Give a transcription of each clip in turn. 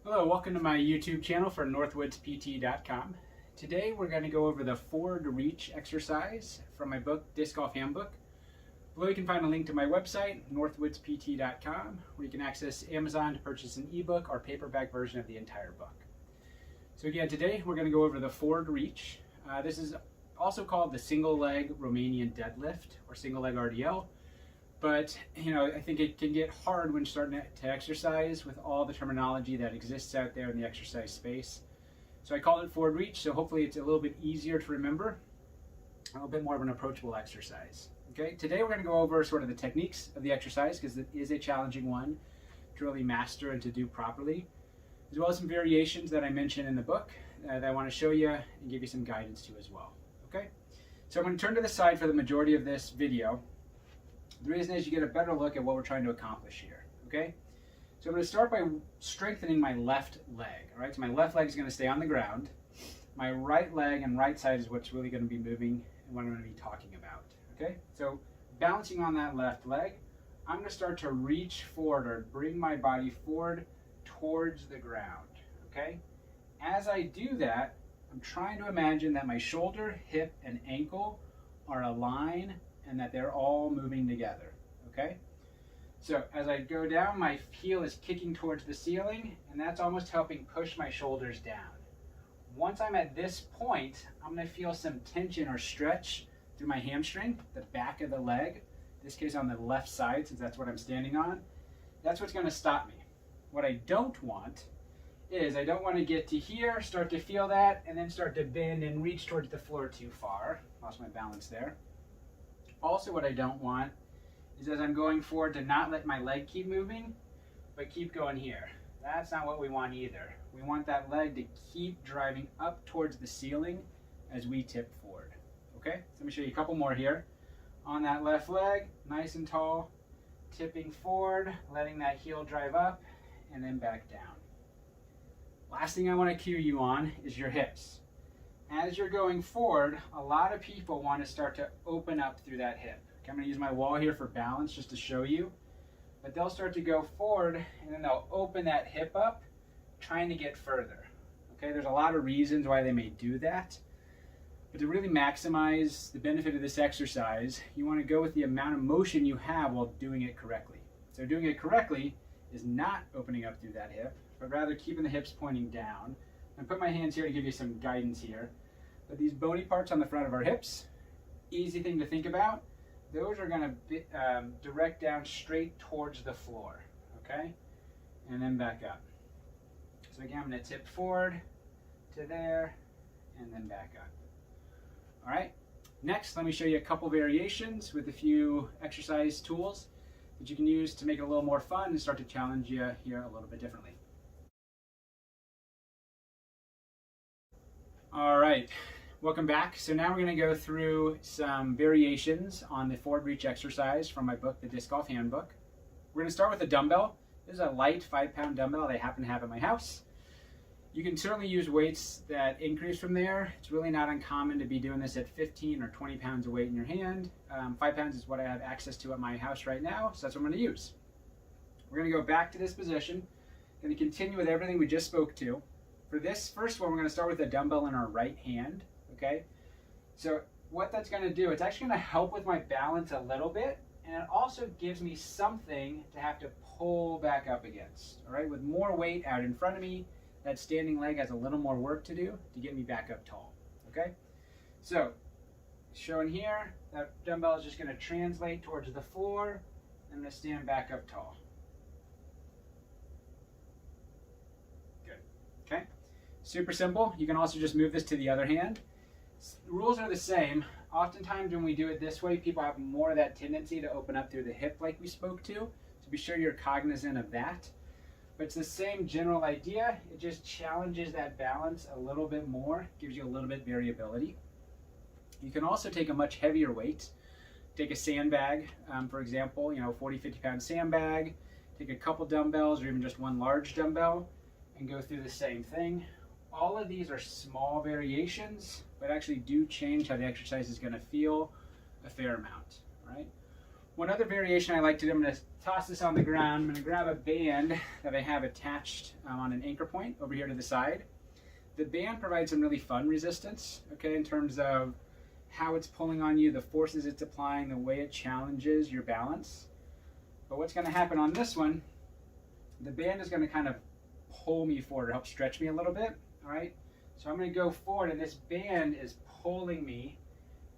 Hello, welcome to my YouTube channel for northwoodspt.com. Today we're going to go over the forward reach exercise from my book, Disc Golf Handbook. Below you can find a link to my website, northwoodspt.com, where you can access Amazon to purchase an ebook or paperback version of the entire book. So again, today we're going to go over the forward reach. This is also called the single leg Romanian deadlift or single leg RDL. But, I think it can get hard when starting to exercise with all the terminology that exists out there in the exercise space. So I call it forward reach, so hopefully it's a little bit easier to remember, a little bit more of an approachable exercise. Okay, today we're going to go over sort of the techniques of the exercise because it is a challenging one to really master and to do properly, as well as some variations that I mentioned in the book that I want to show you and give you some guidance to as well. Okay, so I'm going to turn to the side for the majority of this video. The reason is you get a better look at what we're trying to accomplish here, okay? So I'm going to start by strengthening my left leg, all right? So my left leg is going to stay on the ground. My right leg and right side is what's really going to be moving and what I'm going to be talking about, okay? So balancing on that left leg, I'm going to start to reach forward or bring my body forward towards the ground, okay? As I do that, I'm trying to imagine that my shoulder, hip, and ankle are aligned and that they're all moving together, okay? So as I go down, my heel is kicking towards the ceiling, and that's almost helping push my shoulders down. Once I'm at this point, I'm gonna feel some tension or stretch through my hamstring, the back of the leg, in this case on the left side, since that's what I'm standing on. That's what's gonna stop me. What I don't want is I don't want to get to here, start to feel that, and then start to bend and reach towards the floor too far. Lost my balance there. Also, what I don't want is as I'm going forward to not let my leg keep moving, but keep going here. That's not what we want either. We want that leg to keep driving up towards the ceiling as we tip forward. Okay, so let me show you a couple more here. On that left leg, nice and tall, tipping forward, letting that heel drive up, and then back down. Last thing I want to cue you on is your hips. As you're going forward, a lot of people want to start to open up through that hip. Okay, I'm going to use my wall here for balance just to show you. But they'll start to go forward and then they'll open that hip up, trying to get further. Okay, there's a lot of reasons why they may do that. But to really maximize the benefit of this exercise, you want to go with the amount of motion you have while doing it correctly. So doing it correctly is not opening up through that hip, but rather keeping the hips pointing down. I put my hands here to give you some guidance here. But these bony parts on the front of our hips, easy thing to think about, those are going to direct down straight towards the floor, okay? And then back up. So again, I'm going to tip forward to there and then back up. All right, next let me show you a couple variations with a few exercise tools that you can use to make it a little more fun and start to challenge you here a little bit differently. All right, welcome back. So now we're going to go through some variations on the forward reach exercise from my book, The Disc Golf Handbook. We're going to start with a dumbbell. This is a light 5-pound dumbbell that I happen to have at my house. You can certainly use weights that increase from there. It's really not uncommon to be doing this at 15 or 20 pounds of weight in your hand. 5 pounds is what I have access to at my house right now, so that's what I'm going to use. We're going to go back to this position. Going to continue with everything we just spoke to. For this first one, we're going to start with a dumbbell in our right hand, okay? So what that's going to do, it's actually going to help with my balance a little bit, and it also gives me something to have to pull back up against, all right? With more weight out in front of me, that standing leg has a little more work to do to get me back up tall, okay? So showing here, that dumbbell is just going to translate towards the floor. I'm going to stand back up tall. Good, okay? Super simple. You can also just move this to the other hand. The rules are the same. Oftentimes when we do it this way, people have more of that tendency to open up through the hip like we spoke to. So be sure you're cognizant of that. But it's the same general idea. It just challenges that balance a little bit more, gives you a little bit variability. You can also take a much heavier weight. Take a sandbag, for example, 40, 50 pound sandbag. Take a couple dumbbells or even just one large dumbbell and go through the same thing. All of these are small variations, but actually do change how the exercise is going to feel a fair amount, right? One other variation I like to do, I'm going to toss this on the ground. I'm going to grab a band that I have attached on an anchor point over here to the side. The band provides some really fun resistance, okay, in terms of how it's pulling on you, the forces it's applying, the way it challenges your balance. But what's going to happen on this one, the band is going to kind of pull me forward, help stretch me a little bit, all right? So I'm going to go forward, and this band is pulling me,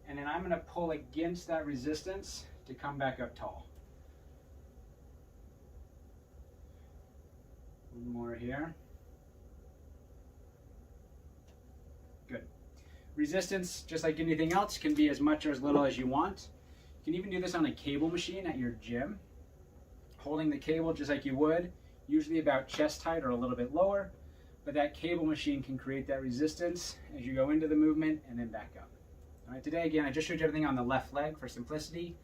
and then I'm going to pull against that resistance to come back up tall. One more here. Good. Resistance, just like anything else, can be as much or as little as you want. You can even do this on a cable machine at your gym, holding the cable just like you would, usually about chest height or a little bit lower, but that cable machine can create that resistance as you go into the movement and then back up. All right, today, again, I just showed you everything on the left leg for simplicity.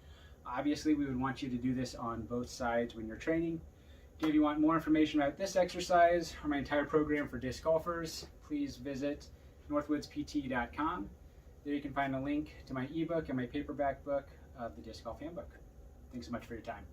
Obviously, we would want you to do this on both sides when you're training. If you want more information about this exercise or my entire program for disc golfers, please visit northwoodspt.com. There you can find a link to my ebook and my paperback book of the Disc Golf Handbook. Thanks so much for your time.